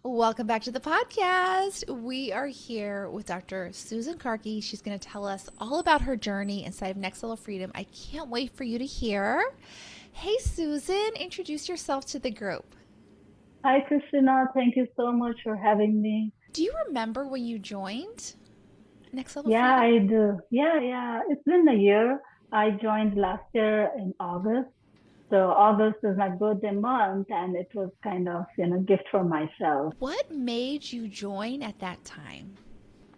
Welcome back to the podcast. We are here with Dr. Susan Karki. She's going to tell us all about her journey inside of Next Level Freedom. I can't wait for you to hear. Hey, Susan, introduce yourself to the group. Hi, Christina. Thank you so much for having me. Do you remember when you joined Next Level Yeah, Freedom? I do. Yeah. It's been a year. I joined last year in August. So August is my birthday month, and it was kind of, gift for myself. What made you join at that time?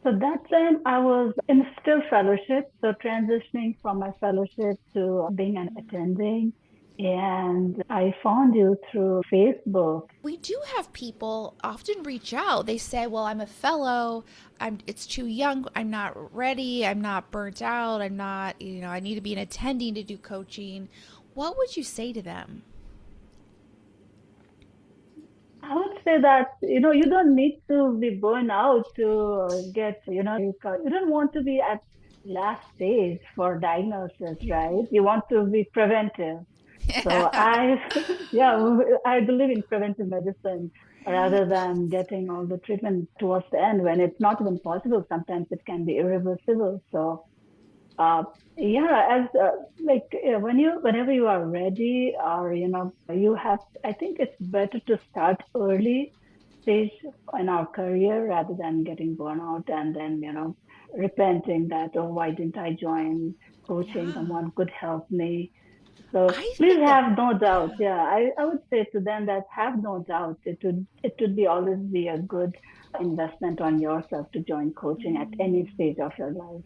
So that time I was in still fellowship, so transitioning from my fellowship to being an attending. And I found you through Facebook. We do have people often reach out. They say, "Well, I'm a fellow. It's too young. I'm not ready. I'm not burnt out. I'm not, I need to be an attending to do coaching." What would you say to them? I would say that, you don't need to be burned out to get, you don't want to be at last stage for diagnosis, right? You want to be preventive. So yeah, I believe in preventive medicine rather than getting all the treatment towards the end when it's not even possible. Sometimes it can be irreversible. So uh, yeah, as like whenever you are ready, or you have. I think it's better to start early stage in our career rather than getting burnout and then repenting that, oh, why didn't I join coaching? Yeah. Someone could help me. So I please think that, have no doubt. yeah. Yeah, I would say to them that have no doubt. It would be always be a good investment on yourself to join coaching at any stage of your life.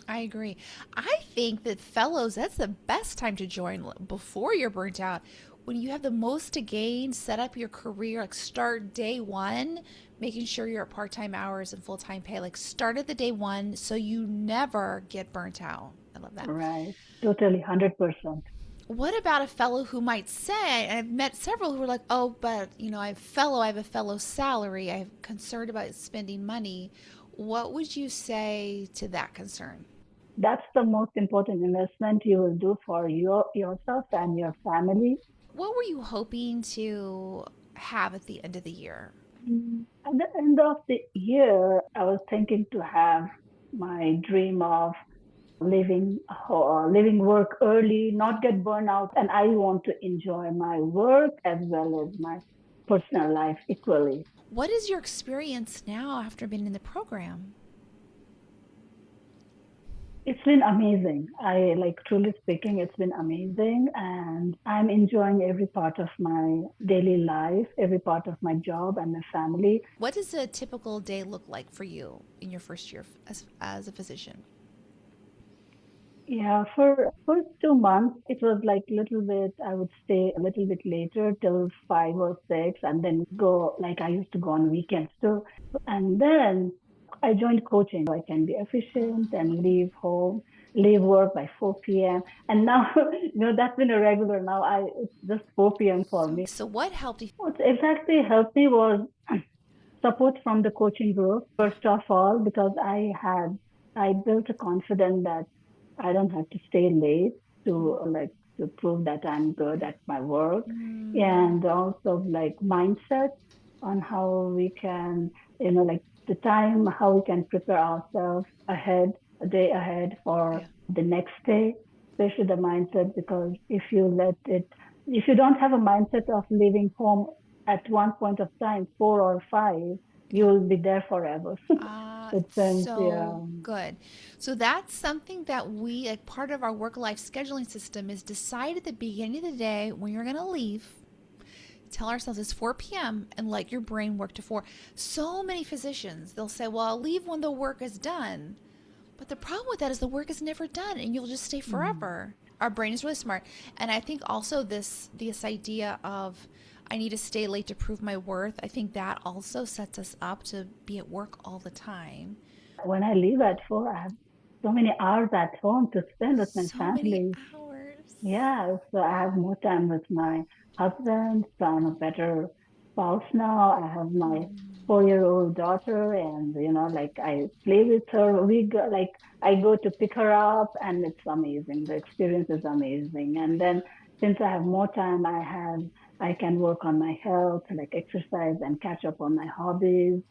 I agree. I think that fellows, that's the best time to join before you're burnt out. When you have the most to gain, set up your career, like start day one, making sure you're at part time hours and full time pay. Like start at the day one so you never get burnt out. I love that. Right. Totally, 100%. What about a fellow who might say, and I've met several who are like, oh, but I have a fellow salary. I'm concerned about spending money. What would you say to that concern? That's the most important investment you will do for yourself and your family. What were you hoping to have at the end of the year? At the end of the year, I was thinking to have my dream of leaving work early, not get burned out, and I want to enjoy my work as well as my personal life equally. What is your experience now after being in the program? It's been amazing. I like truly speaking, it's been amazing. And I'm enjoying every part of my daily life, every part of my job and my family. What does a typical day look like for you in your first year as a physician? Yeah, for first 2 months, it was like little bit, I would stay a little bit later till 5 or 6 and then go, like I used to go on weekends too. And then I joined coaching so I can be efficient and leave work by 4 p.m. And now, that's been a regular now. It's just 4 p.m. for me. So what helped you? What exactly helped me was support from the coaching group, first of all, because I built a confidence that I don't have to stay late to prove that I'm good at my work, Mm, and also like mindset on how we can, like the time, how we can prepare ourselves ahead, a day ahead for yeah. the next day, especially the mindset, because if you don't have a mindset of leaving home at one point of time, 4 or 5, you Yeah. will be there forever. It seems, So yeah. good. So that's something that we, like part of our work life scheduling system, is decide at the beginning of the day when you're going to leave. Tell ourselves it's 4 p.m. and let your brain work to 4. So many physicians, they'll say, well, I'll leave when the work is done. But the problem with that is the work is never done and you'll just stay Mm. forever. Our brain is really smart. And I think also this idea of I need to stay late to prove my worth, I think that also sets us up to be at work all the time. When I leave at 4, I have so many hours at home to spend with my So many family. hours. Yeah, so I have more time with my husband, so I'm a better spouse now. I have my 4-year-old daughter, and like I play with her. I go to pick her up, and it's amazing. The experience is amazing. And then since I have more time, I have I can work on my health, like exercise and catch up on my hobbies.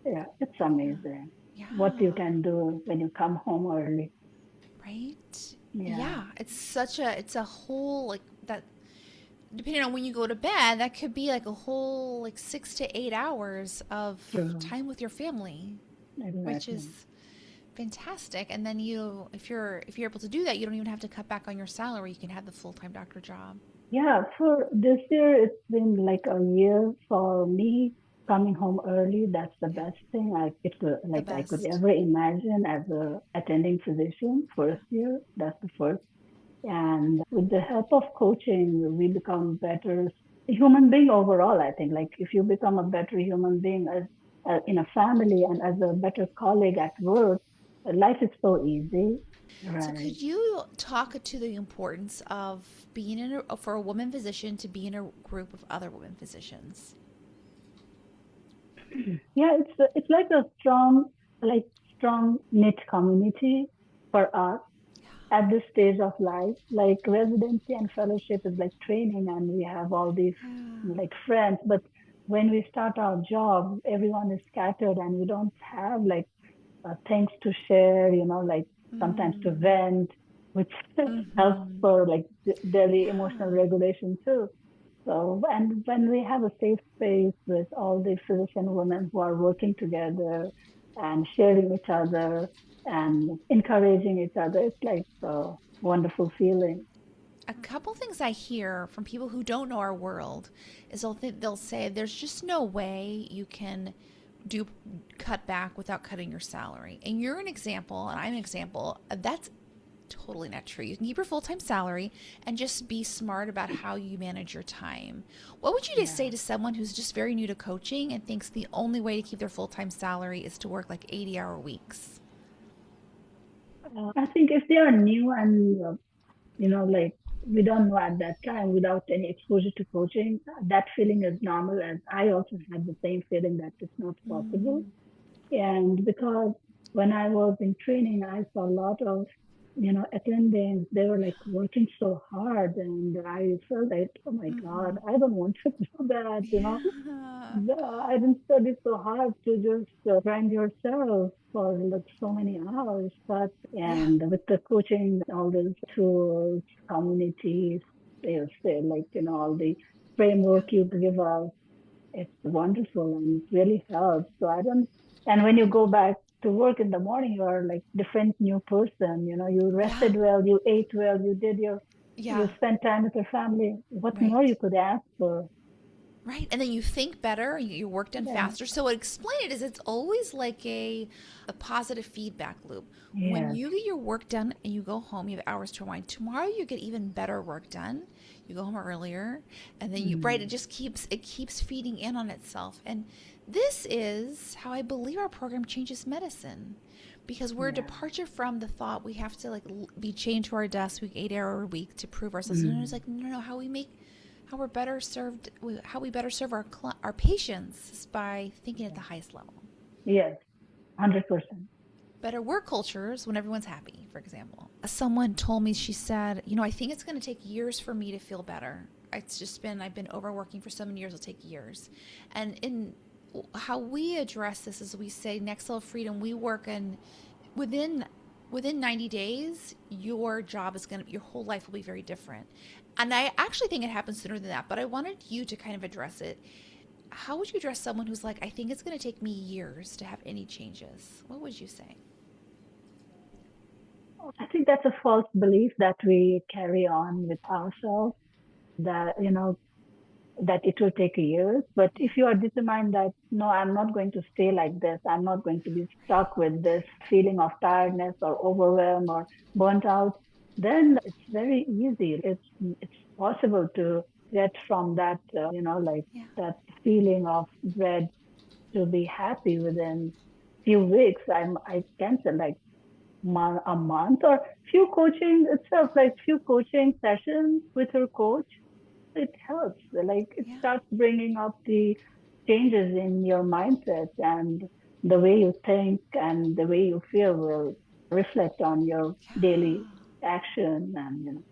Yeah, it's amazing Yeah. what you can do when you come home early. Right? Yeah, Yeah. It's a whole, like, that, depending on when you go to bed, that could be like a whole, like, 6 to 8 hours of true. time with your family, which Exactly. is fantastic. And then if you're able to do that, you don't even have to cut back on your salary. You can have the full-time doctor job. Yeah, for this year, it's been like a year for me coming home early. That's the Yeah. best thing The I could best. ever imagine as a attending physician first year. That's the first. And with the help of coaching, we become better human being overall. I think like if you become a better human being as in a family and as a better colleague at work, life is so easy. So Right. could you talk to the importance of being for a woman physician to be in a group of other women physicians? Yeah, it's like a like strong knit community for us at this stage of life. Like residency and fellowship is like training, and we have all these Yeah. like friends. But when we start our job, everyone is scattered, and we don't have like things to share. Like sometimes to Mm. vent, which helps Mm-hmm. for like daily emotional Yeah. regulation too. So, and when we have a safe space with all the physician women who are working together and sharing each other and encouraging each other, it's like a wonderful feeling. A couple things I hear from people who don't know our world is they'll say there's just no way you can do cut back without cutting your salary. And you're an example, and I'm an example. That's totally not true. You can keep your full time salary and just be smart about how you manage your time. What would you just say Yeah. to someone who's just very new to coaching and thinks the only way to keep their full time salary is to work like 80-hour weeks? I think if they are new and, like we don't know at that time without any exposure to coaching, that feeling is normal. And I also had the same feeling that it's not possible. Mm. And because when I was in training, I saw a lot of, attendings. They were like working so hard, and I felt like, oh my Mm-hmm. God, I don't want to do that. Yeah. I didn't study so hard to just grind yourself for like so many hours. But Yeah. and with the coaching, all these tools, communities, they say like all the framework you give us, it's wonderful and it really helps. So I don't. And when you go back to work in the morning, you are like different new person. You Yeah. rested well, you ate well, you Yeah. spent time with your family. What more Right. you could ask for? Right. And then you think better, you get your work done Yeah. faster. So what explain it is it's always like a positive feedback loop. When Yes. you get your work done and you go home, you have hours to unwind. Tomorrow you get even better work done. You go home earlier and then right, it Mm. just keeps feeding in on itself. And this is how I believe our program changes medicine. Because we're a Yeah. departure from the thought we have to like be chained to our desk, we 8 hour a week to prove ourselves. And it's Mm. like no, how we better serve our patients is by thinking at the Yeah. highest level. Yes. 100%. Better work cultures when everyone's happy, for example. Someone told me, she said, I think it's going to take years for me to feel better. I've been overworking for so many years, it'll take years. And in how we address this is we say next level freedom, we work in within within 90 days your whole life will be very different. And I actually think it happens sooner than that, but I wanted you to kind of address it. How would you address someone who's like, I think it's going to take me years to have any changes? What would you say? I think that's a false belief that we carry on with ourselves that, that it will take years. But Yeah. if you are determined that, no, I'm not going to stay like this, I'm not going to be Right. stuck with this feeling of tiredness or overwhelm or burnt out, then it's very easy. It's possible to get from that, like Yeah. that feeling of dread to be happy within few weeks. I can say like a month or few coaching itself, like few coaching sessions with your coach, it helps. Like it Yeah. starts bringing up the changes in your mindset, and the way you think and the way you feel will reflect on your Yeah. daily action, and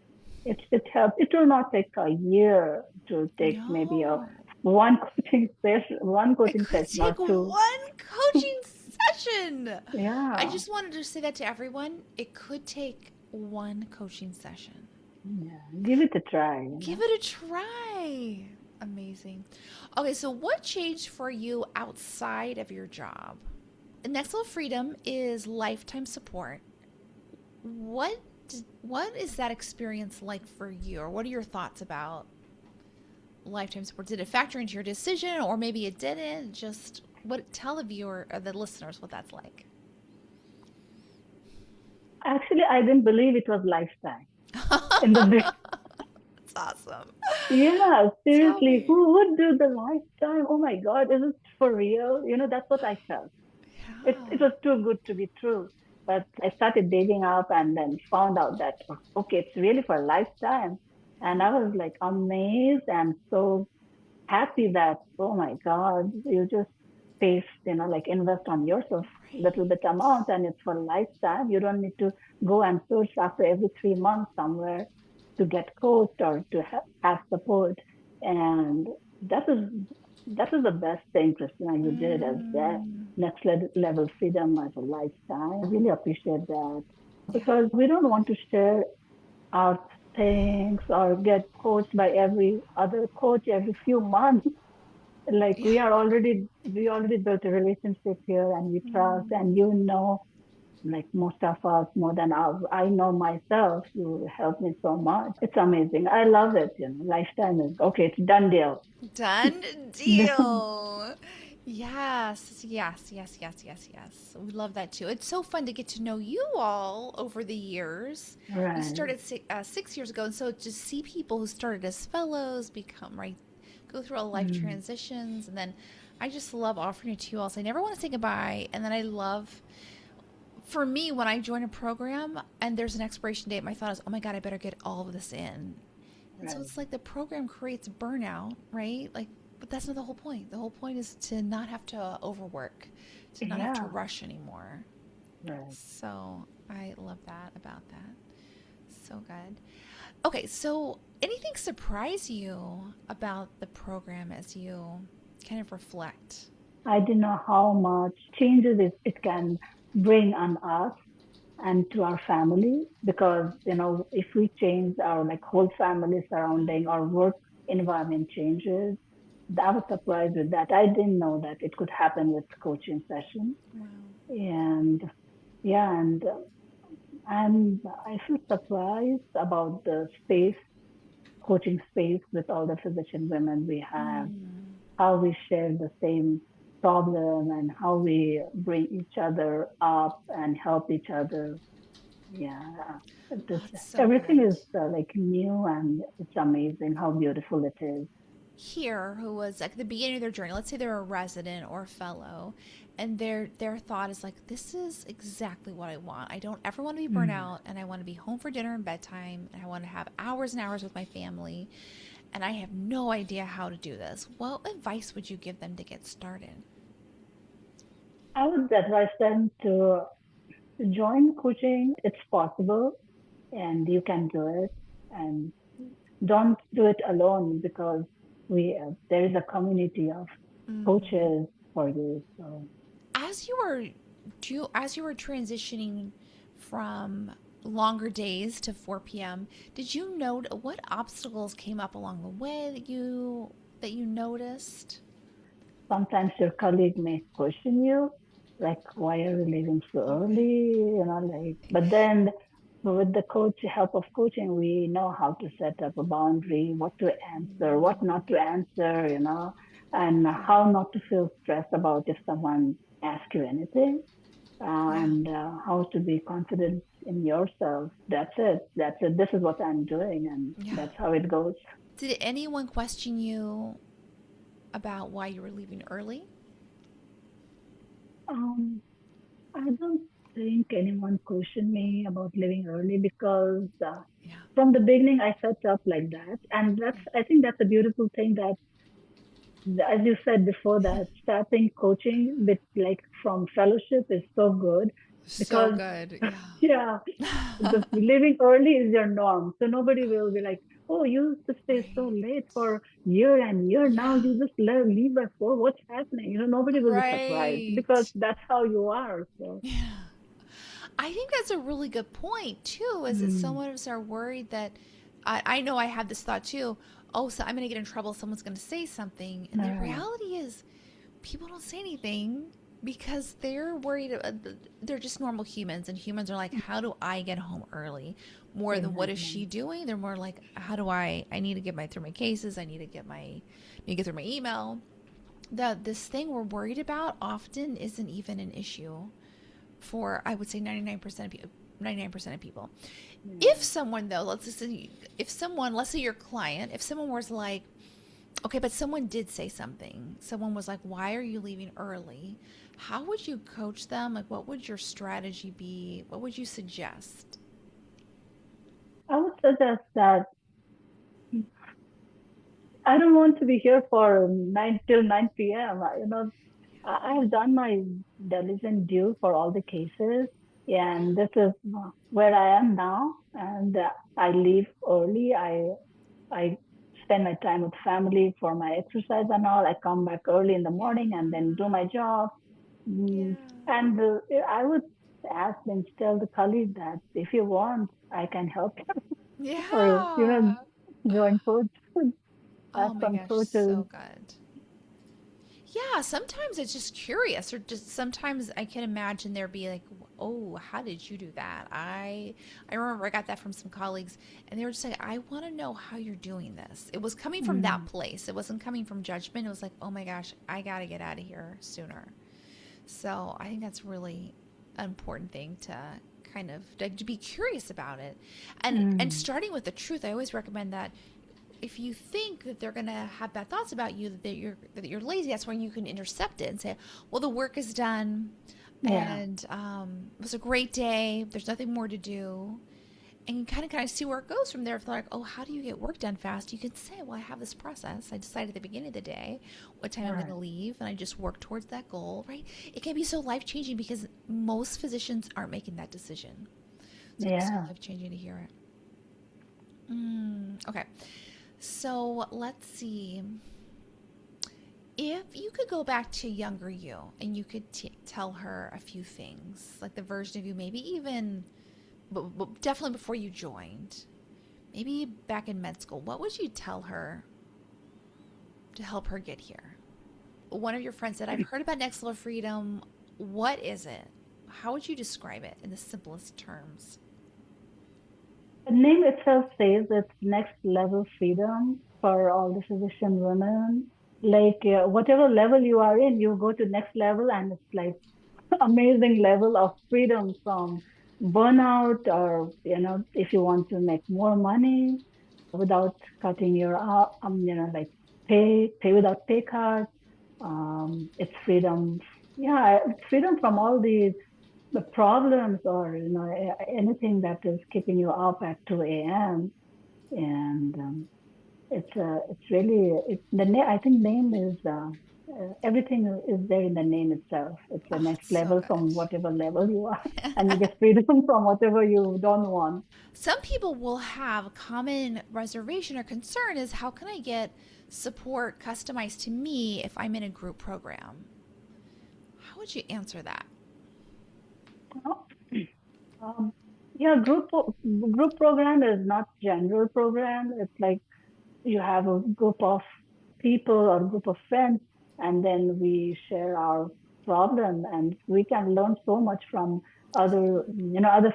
it helps. It will not take a year to take maybe a No. one It coaching could session or take two. one coaching session. I Yeah, just wanted to say that to everyone. It could take one coaching session. yeah. Give it a try. Give it a try. Amazing. Okay, so what changed for you outside of your job? Next level freedom is lifetime support. What what is that experience like for you, or what are your thoughts about lifetime support? Did it factor into your decision, or maybe it didn't? Just what tell the viewer or the listeners what that's like. Actually, I didn't believe it was lifetime in the beginning. That's awesome. Yeah, Tell seriously, me. who would do the lifetime? Oh my God, is it for real? That's what I felt. It Yeah. was too good to be true. But I started digging up and then found out that, okay, it's really for a lifetime. And I was like amazed and so happy that, oh my God, you just pay, like invest on yourself little Right. bit amount and it's for a lifetime. You don't need to go and search after every 3 months somewhere to get coached or to have support. And that is that is the best thing, Christina, you did as that Mm, next level freedom as a lifetime. I really appreciate that yeah. because we don't want to share our things or get coached by every other coach every few months. Like Yeah. we already built a relationship here and we trust and like most of us more than I know myself. You helped me so much. It's amazing. I love it. Lifetime is okay. It's done deal. Done deal. Yes, yes, yes, yes, yes, yes. We love that too. It's so fun to get to know you all over the years. We Right. started 6 years ago, and so to see people who started as fellows become right, go through all life Mm. transitions, and then I just love offering it to you all. So I never want to say goodbye, and then I love for me, when I join a program and there's an expiration date, my thought is, oh my God, I better get all of this in. And so Right. it's like the program creates burnout, right? Like, but that's not the whole point. The whole point is to not have to overwork, to not have to Yeah. rush anymore. Right. So I love that about that. So good. Okay, so anything surprise you about the program as you kind of reflect? I didn't know how much changes it can bring on us and to our family because if we change our like whole family surrounding our work environment changes. I was surprised with that. I didn't know that it could happen with coaching sessions. Wow. And yeah, and I feel surprised about the space, coaching space with all the physician women we have, Mm, how we share the same problem and how we bring each other up and help each other. Yeah, this that's so everything good. is like new and it's amazing how beautiful it is. Here who was like the beginning of their journey, let's say they're a resident or a fellow, and their thought is like, this is exactly what I want. I don't ever want to be burnt Mm. out, and I want to be home for dinner and bedtime, and I want to have hours and hours with my family, and I have no idea how to do this. What advice would you give them to get started? I would advise them to join coaching. It's possible and you can do it. And don't do it alone because there is a community of Mm-hmm. coaches for you. So As you were as you were transitioning from longer days to 4 p.m., did you note what obstacles came up along the way that you noticed? sometimes your colleague may question you, like, why are you leaving so Okay. early? But then with the coach help of coaching, we know how to set up a boundary, what to answer, what Mm, not to answer, and yeah. how not to feel stressed about if someone asks you anything, Yeah. and how to be confident in yourself. That's it. That's it. This is what I'm doing, and Yeah. that's how it goes. Did anyone question you about why you were leaving early? Um, I don't think anyone questioned me about leaving early because Yeah. from the beginning I set up like that, and Yeah. I think that's a beautiful thing that, as you said before, that starting coaching with like from fellowship is so good So because good. yeah, Yeah. the leaving early is your norm. So nobody will be like, oh, you used to stay so Right. late for year and year. Now Yeah. you just leave by 4. What's happening? Nobody will be surprised because Right. that's how you are. So, Yeah. I think that's a really good point too, is that so mm, many of us are worried that I know I had this thought too. Oh, so I'm going to get in trouble. Someone's going to say something. And the uh, reality is, people don't say anything because they're worried. They're just normal humans, and humans are like, how do I get home early? More than what is exactly. she doing? They're more like, how do I need to get through my cases. I need to get through my email. This thing we're worried about often isn't even an issue for, I would say, 99% of people. 99% of people. If Yeah. someone though, let's say your client, if someone was like, okay, but someone did say something. Someone was like, why are you leaving early? How would you coach them? Like, what would your strategy be? What would you suggest? I would suggest that I don't want to be here for 9 till 9 p.m. I have done my diligent due for all the cases, and this is where I am now. And I leave early. I spend my time with family for my exercise and all. I come back early in the Yeah. morning and then do my job. Yeah. And I would ask them, tell the colleague that if you want, I can help you, or Yeah. join coach, Oh ask my some gosh, coaches. so good. Yeah, sometimes it's just curious, or just sometimes I can imagine there be like, oh, how did you do that? I remember I got that from some colleagues, and they were just like, I want to know how you're doing this. It was coming from that Mm, place. It wasn't coming from judgment. It was like, oh my gosh, I got to get out of here sooner. So I think that's really an important thing to kind of to be curious about it, and mm, starting with the truth. I always recommend that if you think that they're going to have bad thoughts about you, that you're lazy, that's when you can intercept it and say, well, the work is done, yeah, and it was a great day, there's nothing more to do, and you kind of see where it goes from there. If they're like, oh, how do you get work done fast, you can say, well, I have this process. I decide at the beginning of the day what time I'm going to right. leave, and I just work towards that goal. Right? It can be so life changing because most physicians aren't making that decision, so it's so Yeah. life changing to hear it. Okay. So let's see. If you could go back to younger you and you could tell her a few things, like the version of you, maybe even, but definitely before you joined, maybe back in med school, what would you tell her to help her get here? One of your friends said, I've heard about Next Level Freedom. What is it? How would you describe it in the simplest terms? The name itself says it's next level freedom for all the physician women. Like whatever level you are in, you go to next level, and it's like amazing level of freedom from burnout, or if you want to make more money without cutting your like pay without pay cut. It's freedom. Yeah, it's freedom from all the problems, or anything that is keeping you up at 2 a.m. And it's really the name. I think name is everything is there in the name itself. It's the Oh, next it's so level from whatever level you are, and you get freedom from whatever you don't want. Some people will have a common reservation or concern is, how can I get support customized to me if I'm in a group program? How would you answer that? Um, yeah, group program is not general program. It's like you have a group of people or group of friends, and then we share our problem, and we can learn so much from other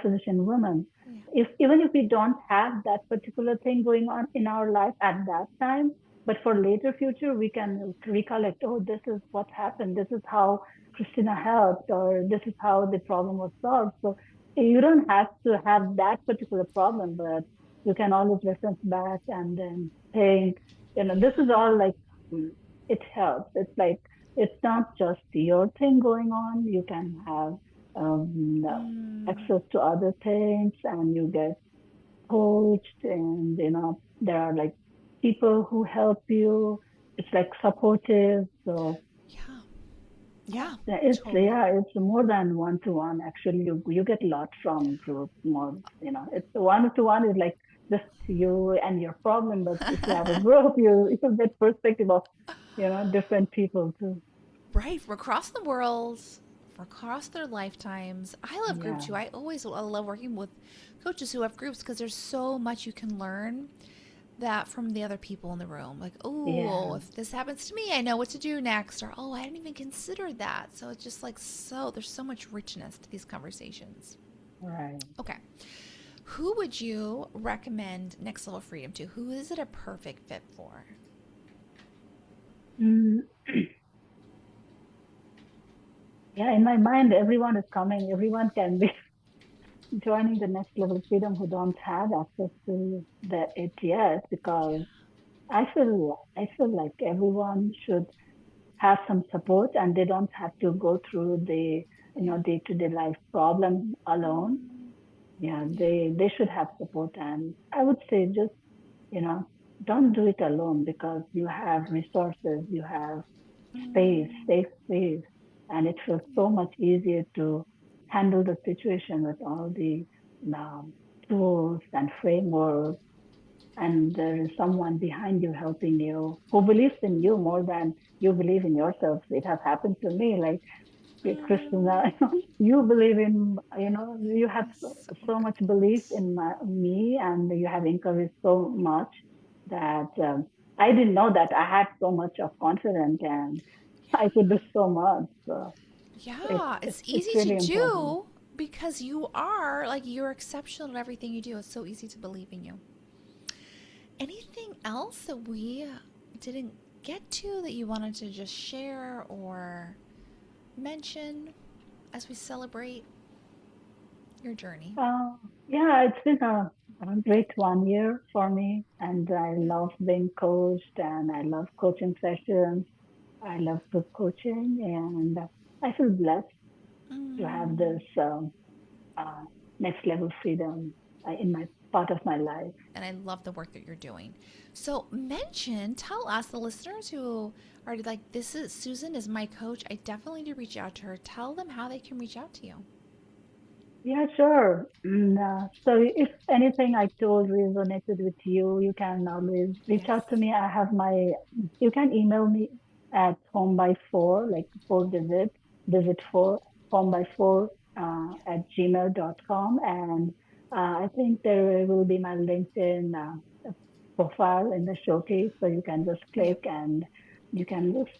physician women. Yeah. If even if we don't have that particular thing going on in our life at that time, but for later future, we can recollect, oh, this is what happened, this is how Christina helped, or this is how the problem was solved. So you don't have to have that particular problem, but you can always reference back and then think, this is all like, mm, it helps. It's like, it's not just your thing going on. You can have Mm, access to other things, and you get coached, and there are like people who help you. It's like supportive. So yeah. Yeah, totally. It's more than one to one. Actually, you get a lot from group more. It's one to one is like just you and your problem. But if you have a group, you get perspective of different people too. Right, from across the world, from across their lifetimes. I love group Yeah, too. I love working with coaches who have groups because there's so much you can learn that from the other people in the room. Like, oh, yeah, if this happens to me, I know what to do next. Or, oh, I didn't even consider that. So it's just like there's so much richness to these conversations. right. Okay. Who would you recommend Next Level Freedom to? Who is it a perfect fit for? Mm, yeah, in my mind, everyone is coming. Everyone can be joining the next level freedom who don't have access to it yet, because I feel like everyone should have some support, and they don't have to go through the day-to-day life problem alone. Yeah, Yeah. they should have support, and I would say just you know don't do it alone, because you have resources, you have space, Mm, safe space, and it feels so much easier to handle the situation with all the um, tools and frameworks, and there is someone behind you helping you who believes in you more than you believe in yourself. It has happened to me, like Christina, mm, you believe in, you have that's so so much belief good. in me, and you have encouraged so much that I didn't know that I had so much of confidence, and I could do so much. So Yeah, it's it's easy to really important. do because you're exceptional at everything you do. It's so easy to believe in you. Anything else that we didn't get to that you wanted to just share or mention as we celebrate your journey? Uh, yeah, it's been a great 1 year for me, and I Yeah. love being coached, and I love coaching sessions. I love group coaching, and I feel blessed to have Mm. this uh, next level freedom in my part of my life. And I love the work that you're doing. So, tell us, the listeners who are like, this is Susan is my coach. I definitely need to reach out to her. Tell them how they can reach out to you. Yeah, sure. So if anything I told resonated with you, you can always reach Yes. out to me. You can email me at home by four, like four visit four, home by four at gmail.com. And I think there will be my LinkedIn profile in the showcase. So you can just Yep. click and you can just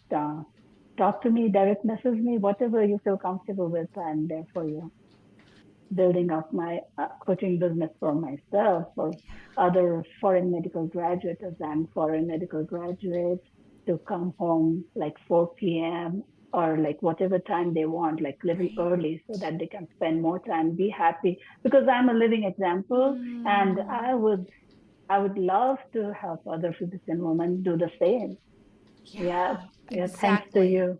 talk to me, direct message me, whatever you feel comfortable with. I'm there for you, building up my coaching business for myself, for other foreign medical graduates and foreign medical graduates to come home like 4 p.m. or like whatever time they want, like little Great. early, so that they can spend more time, be happy. Because I'm a living example, and Mm. I would love to help other physician women do the same. Yeah, Yeah, yeah. Thanks to exactly. you.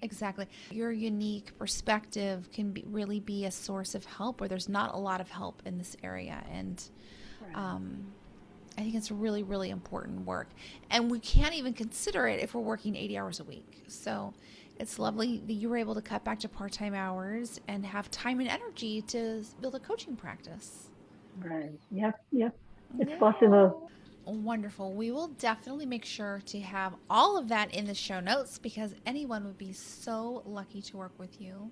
Exactly. Your unique perspective can really be a source of help where there's not a lot of help in this area. And Right. um, I think it's really, really important work. And we can't even consider it if we're working 80 hours a week. So it's lovely that you were able to cut back to part time hours and have time and energy to build a coaching practice. Right. Yep. Yep. It's Yeah. possible. Wonderful. We will definitely make sure to have all of that in the show notes because anyone would be so lucky to work with you.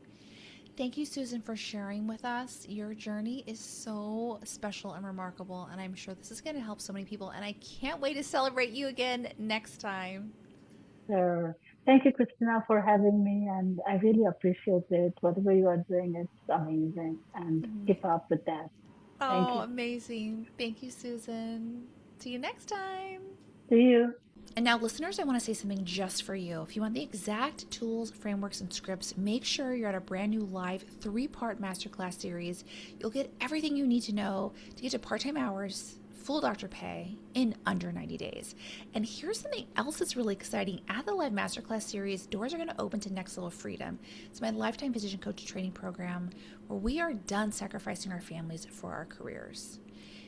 Thank you, Susan, for sharing with us. Your journey is so special and remarkable, and I'm sure this is going to help so many people. And I can't wait to celebrate you again next time. Sure. Thank you, Christina, for having me. And I really appreciate it. Whatever you are doing, it's amazing. And keep up with that. Thank Oh, you. amazing. Thank you, Susan. See you next time. See you. And now, listeners, I want to say something just for you. If you want the exact tools, frameworks, and scripts, make sure you're at a brand new live 3-part masterclass series. You'll get everything you need to know to get to part time hours, full doctor pay in under 90 days. And here's something else that's really exciting. At the live masterclass series, doors are going to open to Next Level Freedom. It's my lifetime physician coach training program where we are done sacrificing our families for our careers.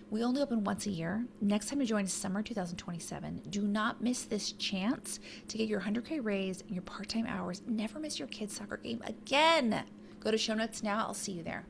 We only open once a year. Next time you join is summer 2027. Do not miss this chance to get your 100K raise and your part-time hours. Never miss your kids' soccer game again. Go to show notes now. I'll see you there.